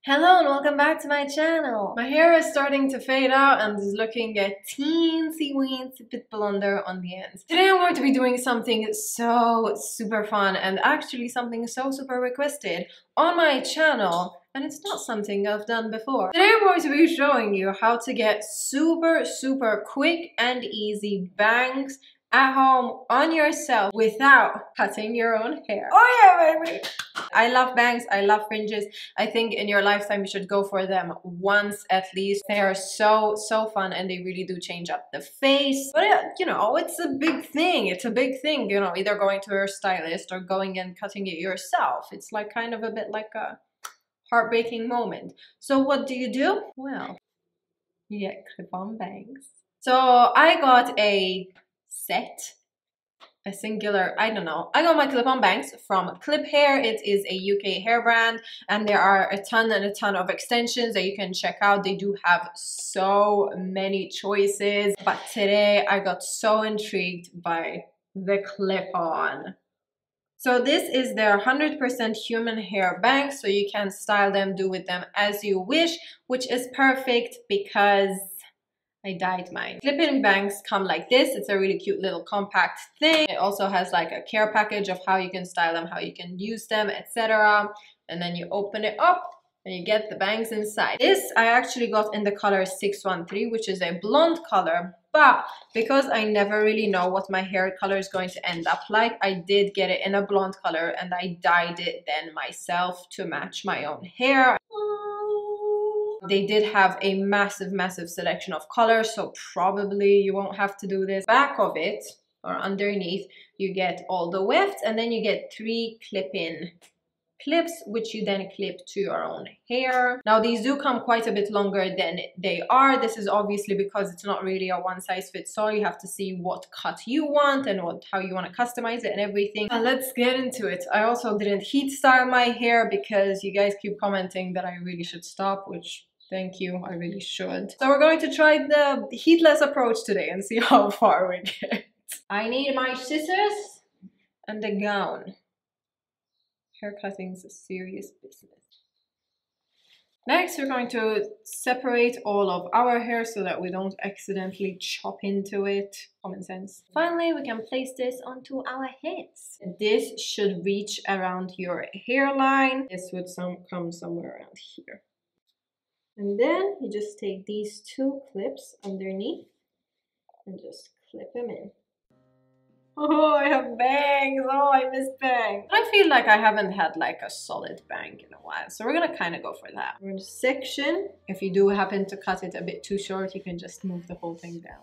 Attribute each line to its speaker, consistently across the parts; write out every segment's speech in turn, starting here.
Speaker 1: Hello and welcome back to my channel. My hair is starting to fade out and is looking a teensy weensy bit blonder on the ends. Today I'm going to be doing something so super fun and actually something so super requested on my channel, and it's not something I've done before. Today I'm going to be showing you how to get super quick and easy bangs at home on yourself without cutting your own hair. Oh yeah, baby! I love bangs, I love fringes. I think in your lifetime you should go for them once at least. They are so fun and they really do change up the face. But you know, it's a big thing. It's a big thing, you know, either going to your stylist or going and cutting it yourself. It's like kind of a bit like a heartbreaking moment. So what do? Well, you get clip-on bangs. So I got a set, a singular, I don't know. I got my clip-on bangs from Clip Hair. It is a UK hair brand and there are a ton of extensions that you can check out. They do have so many choices, but today I got so intrigued by the clip-on. So this is their 100% human hair bangs, so you can style them, do with them as you wish, which is perfect because I dyed mine. Clip-in bangs come like this. It's a really cute little compact thing. It also has like a care package of how you can style them, how you can use them, etc. And then you open it up and you get the bangs inside. This I actually got in the color 613, which is a blonde color. But because I never really know what my hair color is going to end up like, I did get it in a blonde color and I dyed it then myself to match my own hair. They did have a massive selection of colors, so probably you won't have to do this. Back of it, or underneath, you get all the wefts, and then you get 3 clip-in clips, which you then clip to your own hair. Now these do come quite a bit longer than they are. This is obviously because it's not really a one-size-fits-all. You have to see what cut you want and how you want to customize it and everything. And let's get into it. I also didn't heat style my hair because you guys keep commenting that I really should stop, which thank you, I really should. So we're going to try the heatless approach today and see how far we get. I need my scissors and a gown. Hair cutting is a serious business. Next, we're going to separate all of our hair so that we don't accidentally chop into it. Common sense. Finally, we can place this onto our heads. This should reach around your hairline. This would come somewhere around here. And then you just take these 2 clips underneath and just clip them in. Oh, I have bangs. Oh, I miss bangs. I feel like I haven't had like a solid bang in a while, so we're gonna kind of go for that. We're gonna section. If you do happen to cut it a bit too short, you can just move the whole thing down.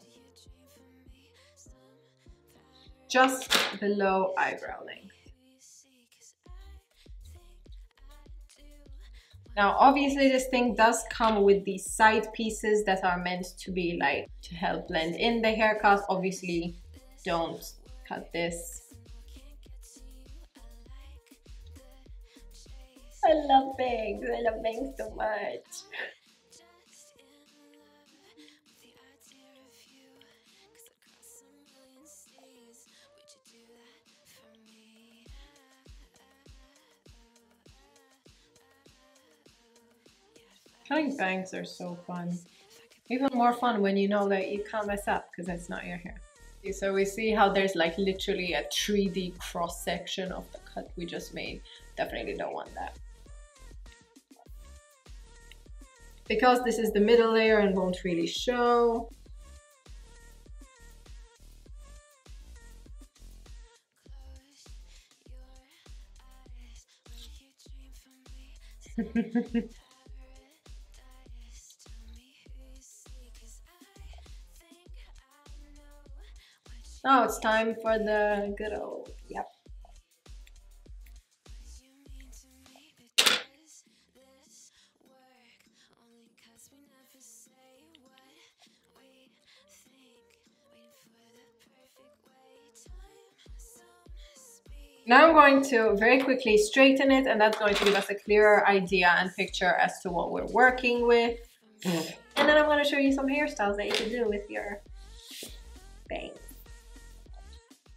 Speaker 1: Just below eyebrow length. Now, obviously this thing does come with these side pieces that are meant to be like to help blend in the haircut. Obviously, don't cut this. I love bangs. I love bangs so much. Cutting bangs are so fun. Even more fun when you know that you can't mess up because it's not your hair. Okay, so we see how there's like literally a 3D cross section of the cut we just made. Definitely don't want that. Because this is the middle layer and won't really show. Now it's time for the good old, yep. Now I'm going to very quickly straighten it, and that's going to give us a clearer idea and picture as to what we're working with. And then I'm going to show you some hairstyles that you can do with your bangs.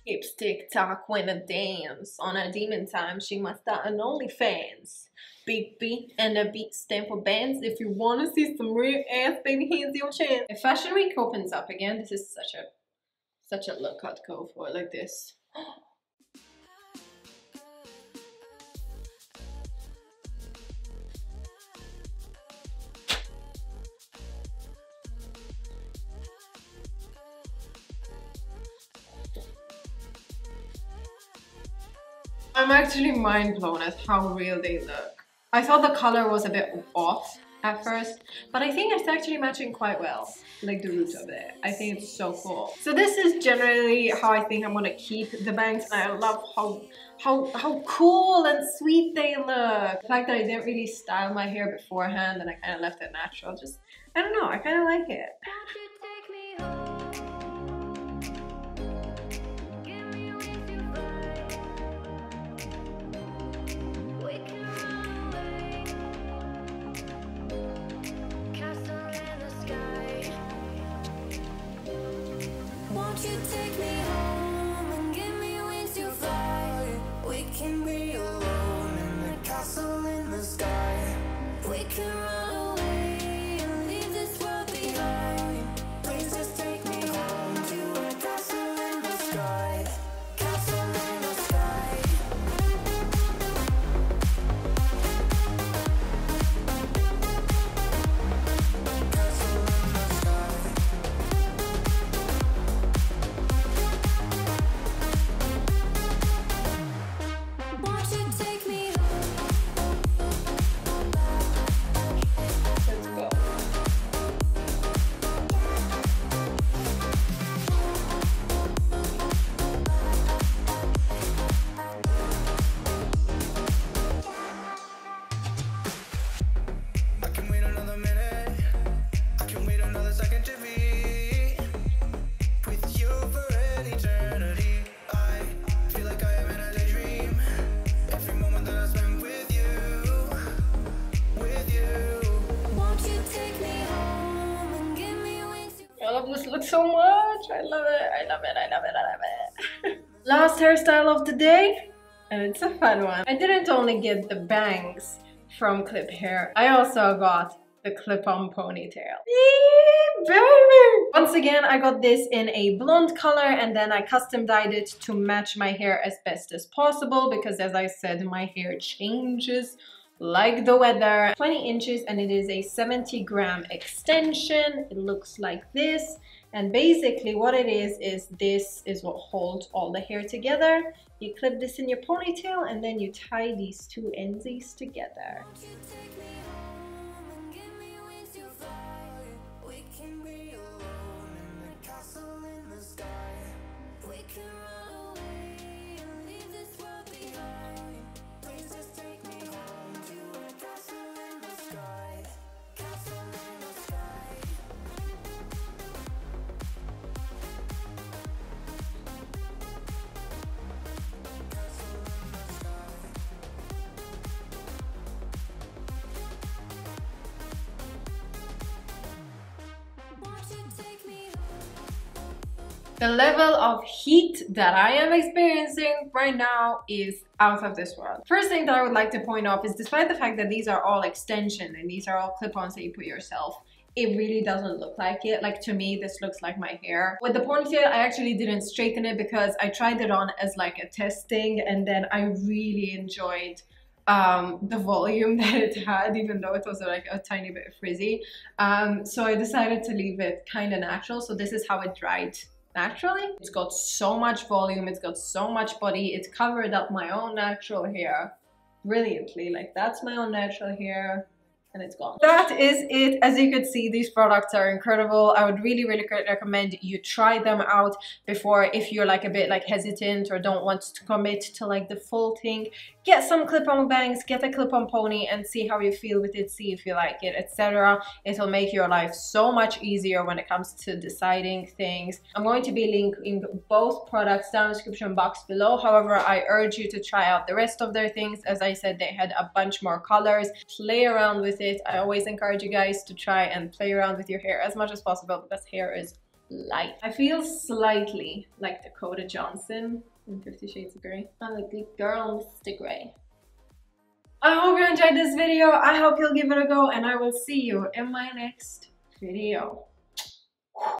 Speaker 1: Hips tick-tock when a dance. On a demon time, she must start an OnlyFans. Big beat and a beat stamp for bands. If you want to see some real ass, baby, here's your chance. If Fashion Week opens up again, this is such a look I'd go for, like this. I'm actually mind blown at how real they look. I thought the color was a bit off at first, but I think it's actually matching quite well, like the root of it. I think it's so cool. So this is generally how I think I'm gonna keep the bangs, and I love how cool and sweet they look. The fact that I didn't really style my hair beforehand and I kind of left it natural, just, I don't know, I kind of like it.
Speaker 2: Won't you take me home and give me wings to fly? We can be alone in the castle in the sky. We can run away and leave this world behind. Please just take me home to a castle in the sky. Castle in the sky. Castle in the sky. Won't you take me
Speaker 1: Let's go.
Speaker 2: I can wait another minute. I can wait another second to be with you for an eternity. I feel like I am in a daydream. Every moment that I spend with you, with you. Won't you take me home and give me wings to
Speaker 1: I love this look so much. I love it. I love it. I love it. I love it. Last hairstyle of the day, and it's a fun one. I didn't only get the bangs from Clip Hair, I also got the clip-on ponytail. Yee, baby! Once again, I got this in a blonde color, and then I custom dyed it to match my hair as best as possible because, as I said, my hair changes like the weather. 20 inches, and it is a 70-gram extension. It looks like this, and basically what it is this is what holds all the hair together. You clip this in your ponytail and then you tie these two endsies together.
Speaker 2: Won't you take me home and give me wings to fly? We can be alone in the castle in the sky. We can run away and leave this world behind. Please just take me home to a castle in the sky. Castle in the sky. Castle in the sky. Won't you take me
Speaker 1: The level of heat that I am experiencing right now is out of this world. First thing that I would like to point out is, despite the fact that these are all extension and these are all clip-ons that you put yourself, it really doesn't look like it. Like, to me, this looks like my hair. With the ponytail, I actually didn't straighten it because I tried it on as like a testing, and then I really enjoyed the volume that it had, even though it was like a tiny bit frizzy. So I decided to leave it kind of natural. So this is how it dried naturally. It's got so much volume, it's got so much body, it's covered up my own natural hair brilliantly. Like, that's my own natural hair, and it's gone. That is it. As you could see, these products are incredible. I would really recommend you try them out before, if you're like a bit like hesitant or don't want to commit to like the full thing. Get some clip-on bangs, get a clip-on pony, and see how you feel with it, see if you like it, etc. It will make your life so much easier when it comes to deciding things. I'm going to be linking both products down in the description box below. However, I urge you to try out the rest of their things. As I said, they had a bunch more colors. Play around with it. I always encourage you guys to try and play around with your hair as much as possible, because hair is light. I feel slightly like Dakota Johnson in 50 Shades of Grey. I'm a good girl, Mr. Grey. I hope you enjoyed this video. I hope you'll give it a go, and I will see you in my next video.